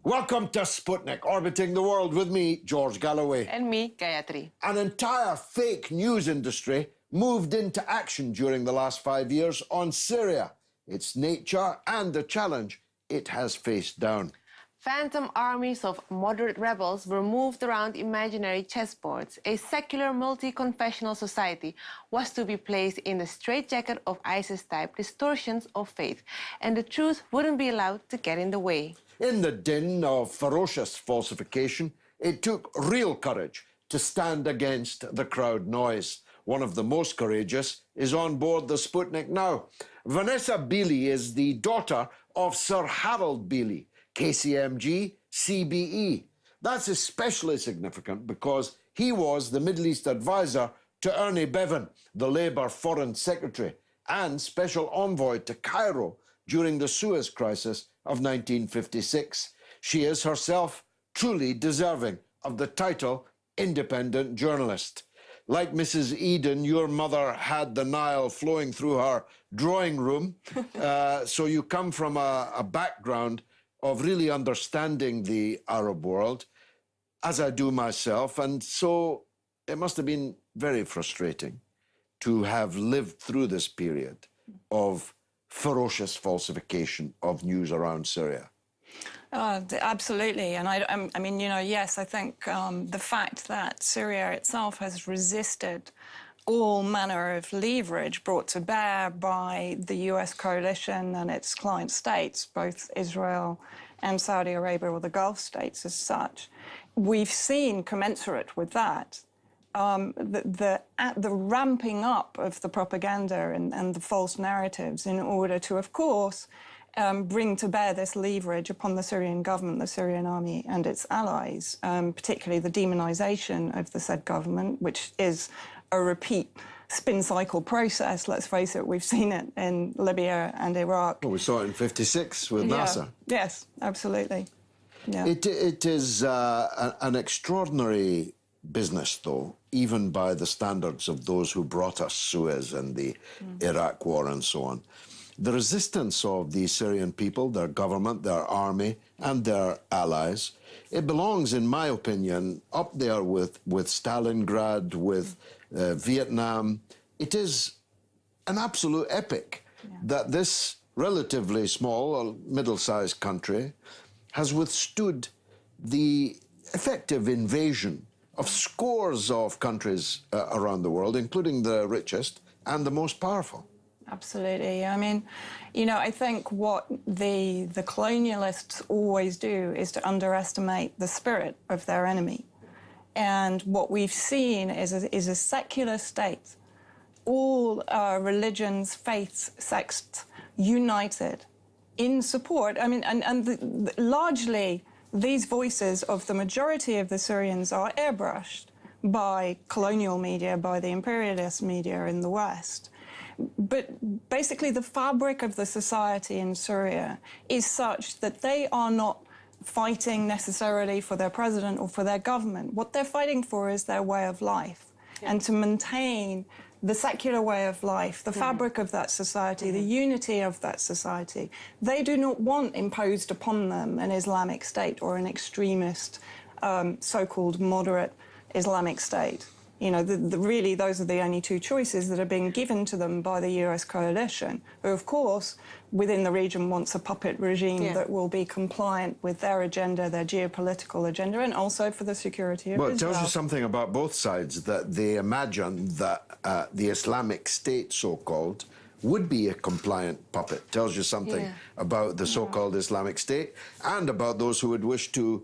Welcome to Sputnik, orbiting the world with me, George Galloway. And me, Gayatri. An entire fake news industry moved into action during the last 5 years on Syria, its nature and the challenge it has faced down. Phantom armies of moderate rebels were moved around imaginary chessboards. A secular, multi-confessional society was to be placed in the straitjacket of ISIS-type distortions of faith, and the truth wouldn't be allowed to get in the way. In the din of ferocious falsification, it took real courage to stand against the crowd noise. One of the most courageous is on board the Sputnik now. Vanessa Beeley is the daughter of Sir Harold Beeley, KCMG, CBE. That's especially significant because he was the Middle East advisor to Ernie Bevan, the Labour Foreign Secretary, and special envoy to Cairo during the Suez Crisis of 1956. She is herself truly deserving of the title independent journalist. Like Mrs. Eden, your mother had the Nile flowing through her drawing room, so you come from a background of really understanding the Arab world, as I do myself, and so it must have been very frustrating to have lived through this period of ferocious falsification of news around Syria. Absolutely. And I mean, you know, yes, I think the fact that Syria itself has resisted all manner of leverage brought to bear by the US coalition and its client states, both Israel and Saudi Arabia, or the Gulf states as such, we've seen commensurate with that the ramping up of the propaganda and the false narratives in order to, of course, bring to bear this leverage upon the Syrian government, the Syrian army and its allies, particularly the demonization of the said government, which is a repeat spin cycle process. Let's face it, we've seen it in Libya and Iraq. Well, we saw it in '56 with Nasser. Yes, absolutely. Yeah. It is an extraordinary business, though, even by the standards of those who brought us Suez and the Iraq war and so on. The resistance of the Syrian people, their government, their army, and their allies, it belongs, in my opinion, up there with Stalingrad, with Vietnam. It is an absolute epic that this relatively small or middle-sized country has withstood the effective invasion of scores of countries around the world, including the richest and the most powerful. Absolutely. I mean, you know, I think what the colonialists always do is to underestimate the spirit of their enemy. And what we've seen is a secular state, all religions, faiths, sects united in support. I mean, and largely these voices of the majority of the Syrians are airbrushed by colonial media, by the imperialist media in the West. But basically the fabric of the society in Syria is such that they are not fighting necessarily for their president or for their government. What they're fighting for is their way of life, and to maintain the secular way of life, the fabric of that society, the unity of that society. They do not want imposed upon them an Islamic state or an extremist, so-called moderate Islamic state. You know, really, those are the only two choices that are being given to them by the US coalition, who, of course, within the region wants a puppet regime that will be compliant with their agenda, their geopolitical agenda, and also for the security of Israel. Well, it tells you something about both sides, that they imagine that the Islamic State, so-called, would be a compliant puppet. Tells you something about the so-called Islamic State and about those who would wish to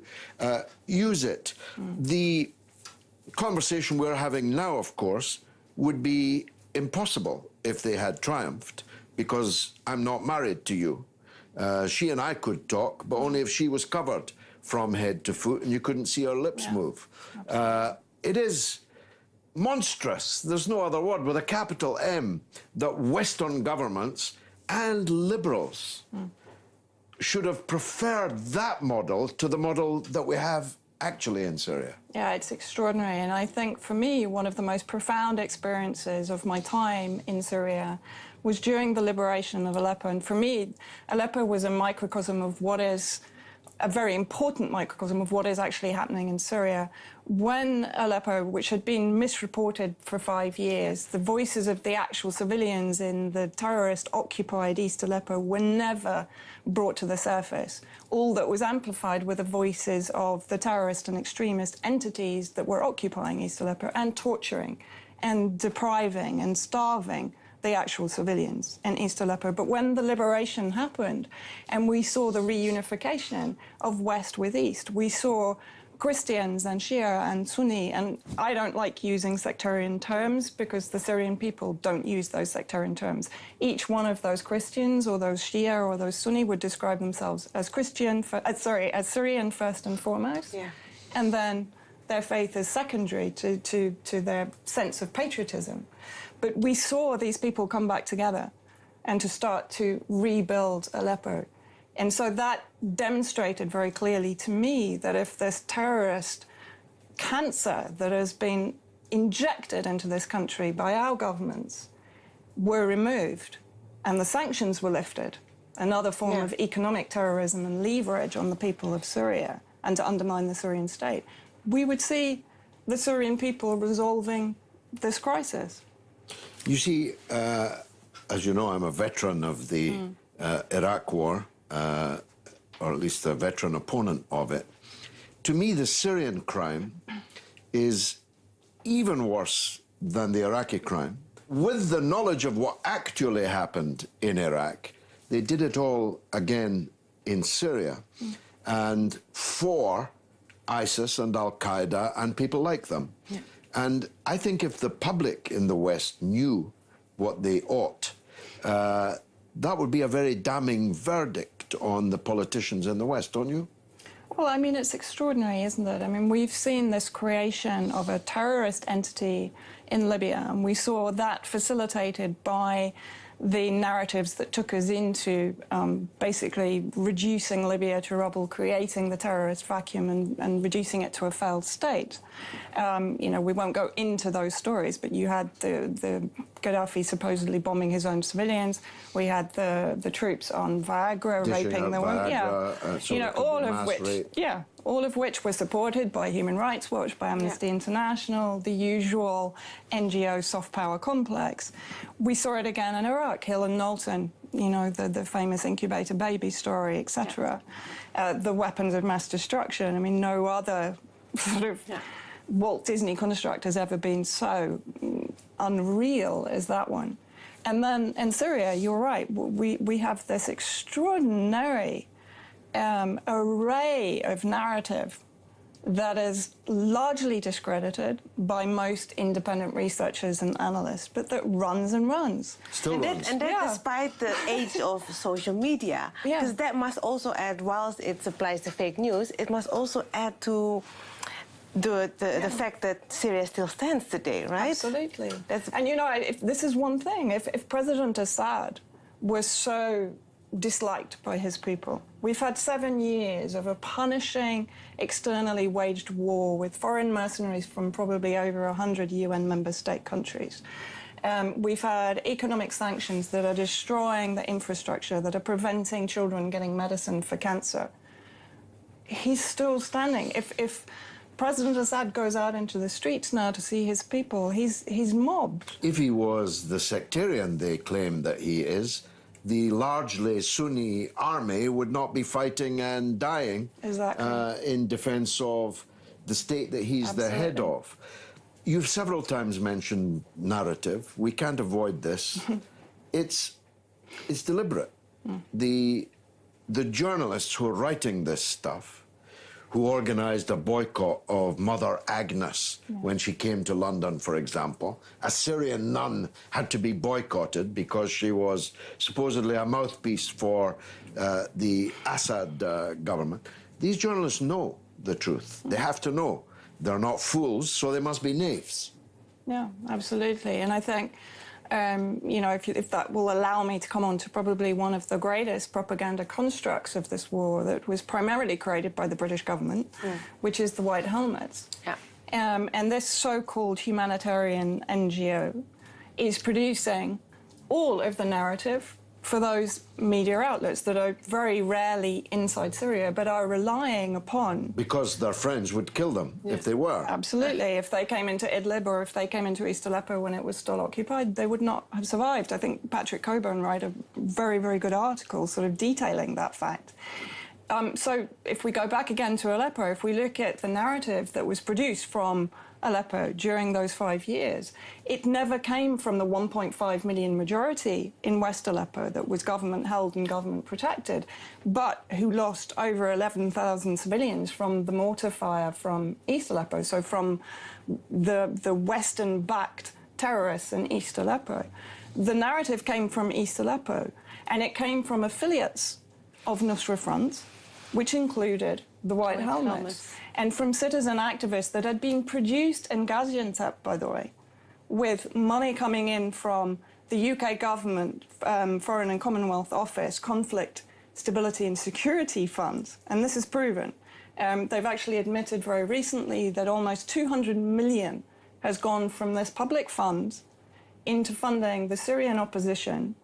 use it. The conversation we're having now, of course, would be impossible if they had triumphed, because I'm not married to you. She and I could talk, but only if she was covered from head to foot and you couldn't see her lips move. It is monstrous, there's no other word, with a capital M, that Western governments and liberals should have preferred that model to the model that we have actually in Syria. Yeah, it's extraordinary. And I think for me, one of the most profound experiences of my time in Syria was during the liberation of Aleppo. And for me, Aleppo was a microcosm of what is a very important microcosm of what is actually happening in Syria. When Aleppo, which had been misreported for 5 years, the voices of the actual civilians in the terrorist-occupied East Aleppo were never brought to the surface. All that was amplified were the voices of the terrorist and extremist entities that were occupying East Aleppo and torturing and depriving and starving the actual civilians in East Aleppo. But when the liberation happened and we saw the reunification of West with East, we saw Christians and Shia and Sunni, and I don't like using sectarian terms because the Syrian people don't use those sectarian terms. Each one of those Christians or those Shia or those Sunni would describe themselves as as Syrian first and foremost, and then their faith is secondary to their sense of patriotism. But we saw these people come back together and to start to rebuild Aleppo. And so that demonstrated very clearly to me that if this terrorist cancer that has been injected into this country by our governments were removed and the sanctions were lifted, another form of economic terrorism and leverage on the people of Syria and to undermine the Syrian state, we would see the Syrian people resolving this crisis. You see, as you know, I'm a veteran of the Iraq War, or at least a veteran opponent of it. To me, the Syrian crime is even worse than the Iraqi crime. With the knowledge of what actually happened in Iraq, they did it all again in Syria, and for ISIS and Al-Qaeda and people like them. And I think if the public in the West knew what they ought, that would be a very damning verdict on the politicians in the West, don't you? Well, I mean, it's extraordinary, isn't it? I mean, we've seen this creation of a terrorist entity in Libya, and we saw that facilitated by the narratives that took us into basically reducing Libya to rubble, creating the terrorist vacuum and reducing it to a failed state. You know, we won't go into those stories, but you had the Gaddafi supposedly bombing his own civilians. We had the troops on Viagra raping the women. You know, all of which were supported by Human Rights Watch, by Amnesty International, the usual NGO soft power complex. We saw it again in Iraq, Hill and Knowlton, you know, the famous incubator baby story, etc. The weapons of mass destruction. I mean, no other sort of Walt Disney construct has ever been so unreal as that one. And then in Syria, you're right, we have this extraordinary array of narrative that is largely discredited by most independent researchers and analysts, but that runs and runs. Still runs. And that despite the age of social media, because that must also add, whilst it supplies the fake news, it must also add to the fact that Syria still stands today, right? Absolutely. And you know, if this is one thing, if President Assad was so disliked by his people. We've had 7 years of a punishing, externally waged war with foreign mercenaries from probably over 100 UN member state countries. We've had economic sanctions that are destroying the infrastructure, that are preventing children getting medicine for cancer. He's still standing. If President Assad goes out into the streets now to see his people, he's mobbed. If he was the sectarian they claim that he is, the largely Sunni army would not be fighting and dying in defense of the state that he's the head of. You've several times mentioned narrative. We can't avoid this. It's deliberate. The journalists who are writing this stuff who organised a boycott of Mother Agnes when she came to London, for example. A Syrian nun had to be boycotted because she was supposedly a mouthpiece for the Assad government. These journalists know the truth. They have to know. They're not fools, so they must be knaves. Yeah, absolutely. And I think, you know, if that will allow me to come on to probably one of the greatest propaganda constructs of this war that was primarily created by the British government, which is the White Helmets. Yeah. And this so-called humanitarian NGO is producing all of the narrative for those media outlets that are very rarely inside Syria, but are relying upon... Because their friends would kill them if they were. Absolutely. If they came into Idlib or if they came into East Aleppo when it was still occupied, they would not have survived. I think Patrick Coburn wrote a very, very good article sort of detailing that fact. So if we go back again to Aleppo, if we look at the narrative that was produced from Aleppo during those 5 years, it never came from the 1.5 million majority in West Aleppo that was government-held and government-protected, but who lost over 11,000 civilians from the mortar fire from East Aleppo, so from the Western-backed terrorists in East Aleppo. The narrative came from East Aleppo, and it came from affiliates of Nusra Front, which included the White Helmets, and from citizen activists that had been produced in Gaziantep, by the way, with money coming in from the UK government, Foreign and Commonwealth Office, Conflict, Stability and Security Funds, and this is proven. They've actually admitted very recently that almost 200 million has gone from this public fund into funding the Syrian opposition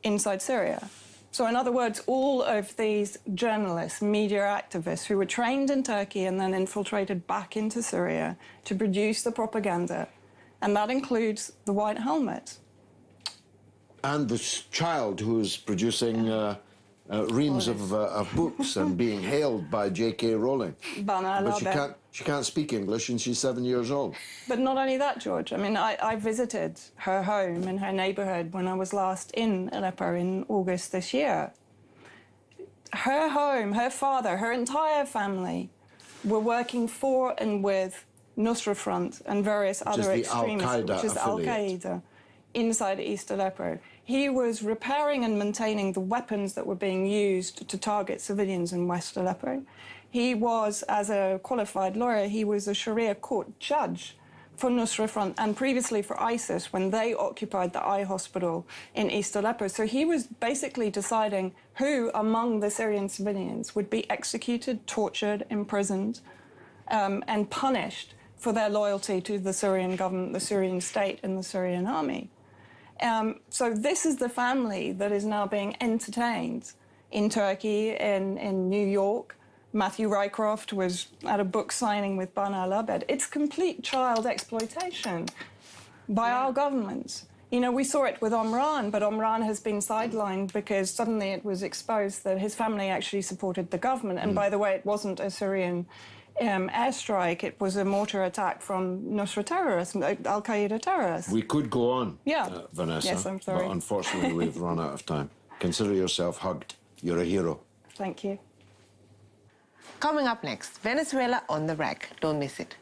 inside Syria. So in other words, all of these journalists, media activists who were trained in Turkey and then infiltrated back into Syria to produce the propaganda, and that includes the White Helmets. And this child who's producing reams of books and being hailed by J.K. Rowling. But she can't speak English and she's 7 years old. But not only that, George. I mean, I visited her home in her neighbourhood when I was last in Aleppo in August this year. Her home, her father, her entire family were working for and with Nusra Front and various other extremists, which is Al-Qaeda, inside East Aleppo. He was repairing and maintaining the weapons that were being used to target civilians in West Aleppo. He was, as a qualified lawyer, he was a Sharia court judge for Nusra Front and previously for ISIS when they occupied the eye hospital in East Aleppo. So he was basically deciding who among the Syrian civilians would be executed, tortured, imprisoned, and punished for their loyalty to the Syrian government, the Syrian state, and the Syrian army. So this is the family that is now being entertained in Turkey, in New York. Matthew Rycroft was at a book signing with Bana al-Abed. It's complete child exploitation by our governments. You know, we saw it with Omran, but Omran has been sidelined because suddenly it was exposed that his family actually supported the government. And by the way, it wasn't a Syrian airstrike, it was a mortar attack from Nusra terrorists, Al-Qaeda terrorists. We could go on, Vanessa, yes, I'm sorry. But unfortunately we've run out of time. Consider yourself hugged. You're a hero. Thank you. Coming up next, Venezuela on the rack. Don't miss it.